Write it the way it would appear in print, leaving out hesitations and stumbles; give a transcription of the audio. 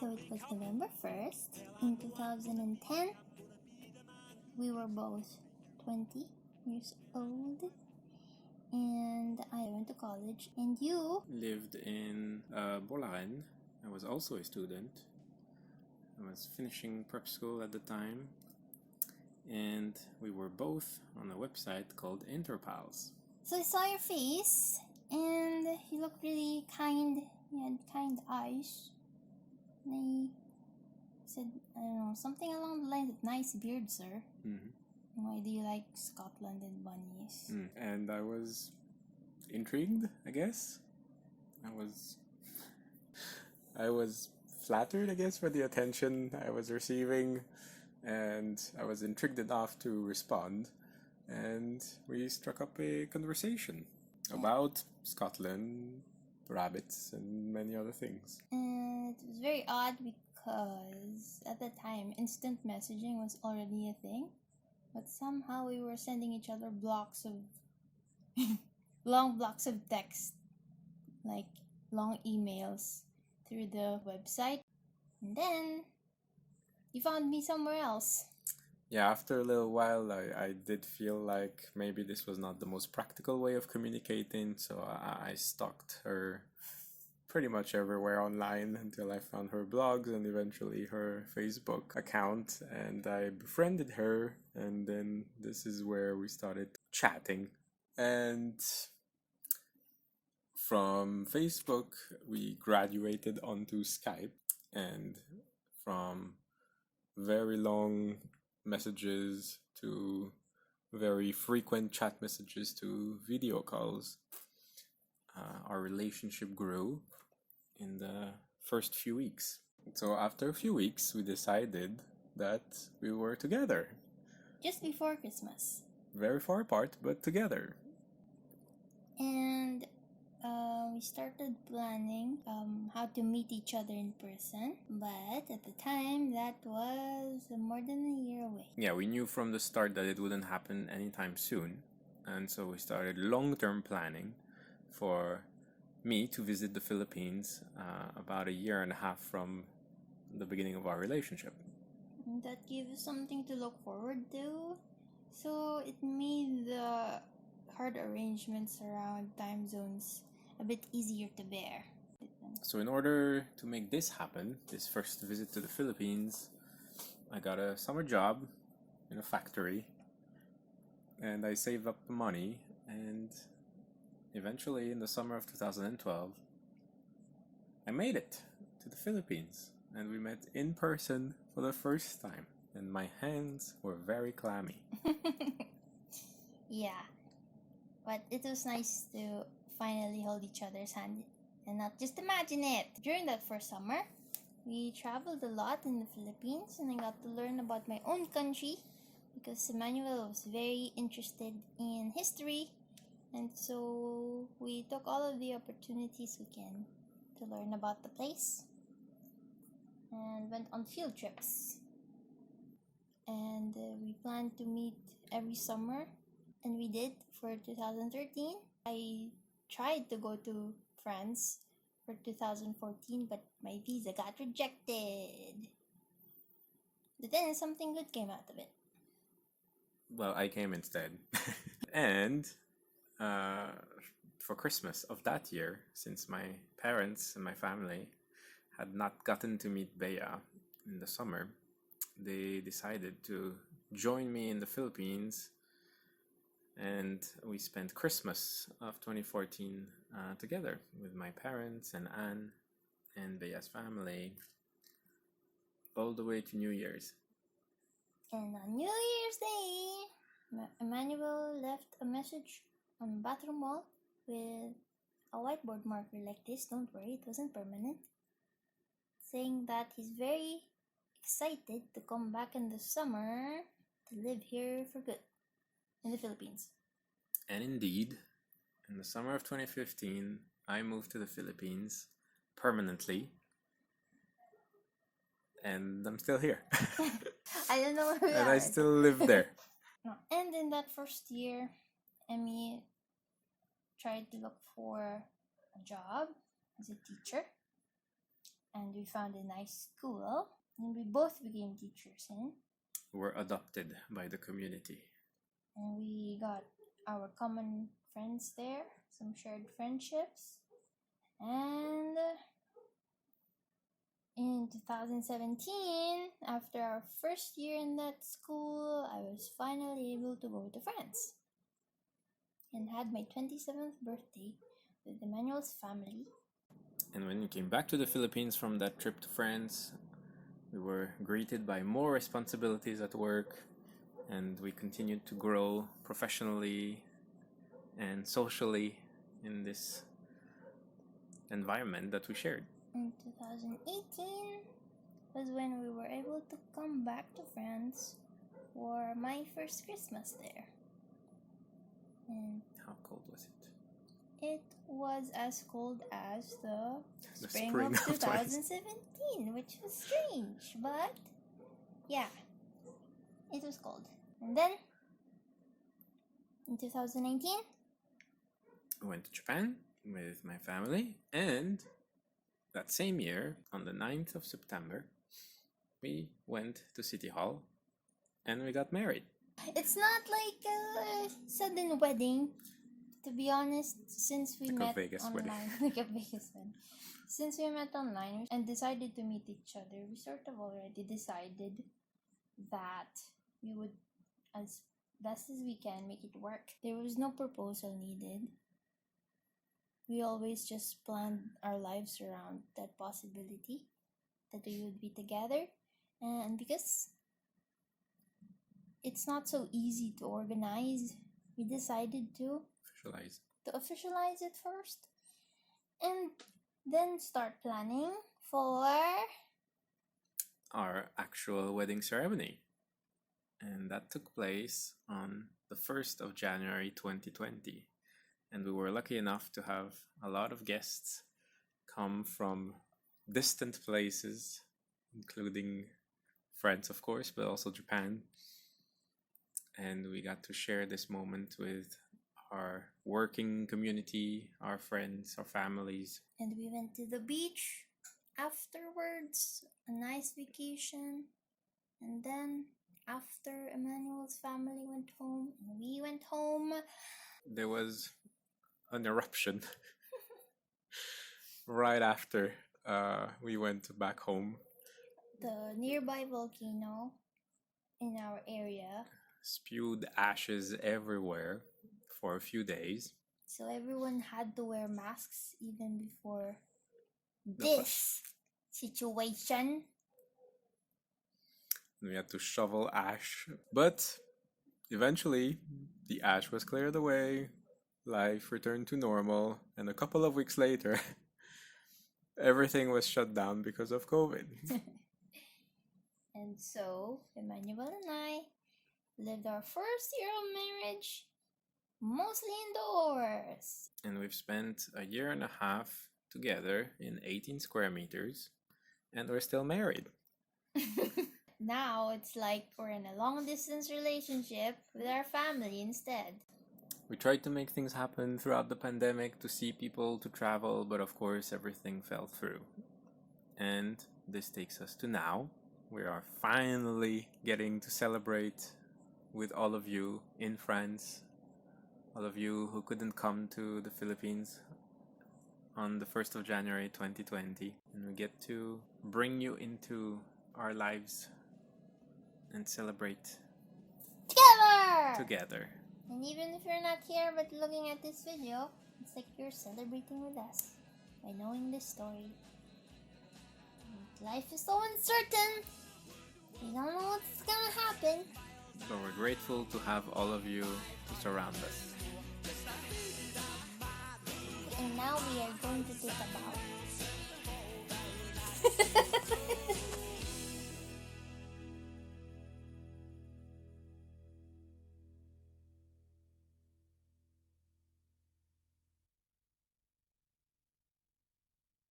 So it was November 1st in 2010. We were both 20 years old. And I went to college. And you lived in Bolaren. I was also a student. I was finishing prep school at the time. And we were both on a website called Interpals. So I saw your face, and you looked really kind. You had kind eyes. And I said, I don't know, something along the lines of nice beard, sir. Mm-hmm. Why do you like Scotland and bunnies? And I was intrigued, I guess. I was flattered, I guess, for the attention I was receiving, and I was intrigued enough to respond. And we struck up a conversation about Scotland, rabbits, and many other things. And it was very odd because at the time, instant messaging was already a thing. But somehow we were sending each other blocks of long blocks of text, like long emails through the website. And then you found me somewhere else. Yeah, after a little while, I did feel like maybe this was not the most practical way of communicating, so I stalked her pretty much everywhere online until I found her blogs and eventually her Facebook account, and I befriended her, and then this is where we started chatting. And from Facebook, we graduated onto Skype, and from very long messages to very frequent chat messages to video calls, our relationship grew in the first few weeks. So after a few weeks, we decided that we were together. Just before Christmas. Very far apart, but together. And we started planning how to meet each other in person. But at the time, that was more than a year away. Yeah, we knew from the start that it wouldn't happen anytime soon. And so we started long-term planning for me to visit the Philippines about a year and a half from the beginning of our relationship. And that gave us something to look forward to. So it made the hard arrangements around time zones a bit easier to bear. So in order to make this happen, this first visit to the Philippines, I got a summer job in a factory, and I saved up the money, and eventually in the summer of 2012, I made it to the Philippines, and we met in person for the first time, and my hands were very clammy. Yeah, but it was nice to finally hold each other's hand and not just imagine it. During that first summer, we traveled a lot in the Philippines, and I got to learn about my own country because Emmanuel was very interested in history, and so we took all of the opportunities we can to learn about the place and went on field trips. And we planned to meet every summer, and we did for 2013. I tried to go to France for 2014, but my visa got rejected. But then something good came out of it. Well, I came instead. And for Christmas of that year, since my parents and my family had not gotten to meet Bea in the summer, they decided to join me in the Philippines, and we spent Christmas of 2014 together with my parents and Anne and Bea's family all the way to New Year's. And on New Year's Day, Emmanuel left a message on the bathroom wall with a whiteboard marker like this. Don't worry, it wasn't permanent. Saying that he's very excited to come back in the summer to live here for good in the Philippines. And indeed, in the summer of 2015, I moved to the Philippines permanently, and I'm still here. I don't know where we And are. I still live there. And in that first year, Emmy tried to look for a job as a teacher. and we found a nice school, and we both became teachers, and Were adopted by the community. we got our common friends there, some shared friendships, and in 2017, after our first year in that school, I was finally able to go to France and had my 27th birthday with Emmanuel's family. And when we came back to the Philippines from that trip to France, we were greeted by more responsibilities at work, and we continued to grow professionally and socially in this environment that we shared. In 2018 was when we were able to come back to France for my first Christmas there. And How cold was it? it was as cold as the spring spring of of 2017, which was strange, but yeah, it was cold. And then in 2019, I went to Japan with my family, and that same year, on the 9th of September, we went to City Hall and we got married. it's not like a sudden wedding, to be honest, since we Like a met Vegas online. wedding. Like a Vegas wedding. Since we met online and decided to meet each other, we sort of already decided that we would, as best as we can, make it work. There was no proposal needed. We always just planned our lives around that possibility that we would be together. And because it's not so easy to organize, we decided to officialize it first and then start planning for our actual wedding ceremony. And that took place on the 1st of January 2020. And we were lucky enough to have a lot of guests come from distant places, including France, of course, but also Japan. And we got to share this moment with our working community, our friends, our families. and we went to the beach afterwards, a nice vacation. And then after Emmanuel's family went home and we went home, There was an eruption right after we went back home. the nearby volcano in our area, Spewed ashes everywhere for a few days. so everyone had to wear masks even before The this situation. And we had to shovel ash. But eventually, the ash was cleared away, life returned to normal, and a couple of weeks later, everything was shut down because of COVID. And so Emmanuel and I lived our first year of marriage mostly indoors. And we've spent a year and a half together in 18 square meters, and we're still married. Now it's like we're in a long distance relationship with our family instead. We tried to make things happen throughout the pandemic, to see people, to travel, but of course everything fell through. And this takes us to now. We are finally getting to celebrate with all of you in France, all of you who couldn't come to the Philippines on the 1st of January 2020. And we get to bring you into our lives and celebrate together. And even if you're not here but looking at this video, it's like you're celebrating with us by knowing this story. Life is so uncertain. We don't know what's gonna happen. So we're grateful to have all of you to surround us. And now we are going to take a bow.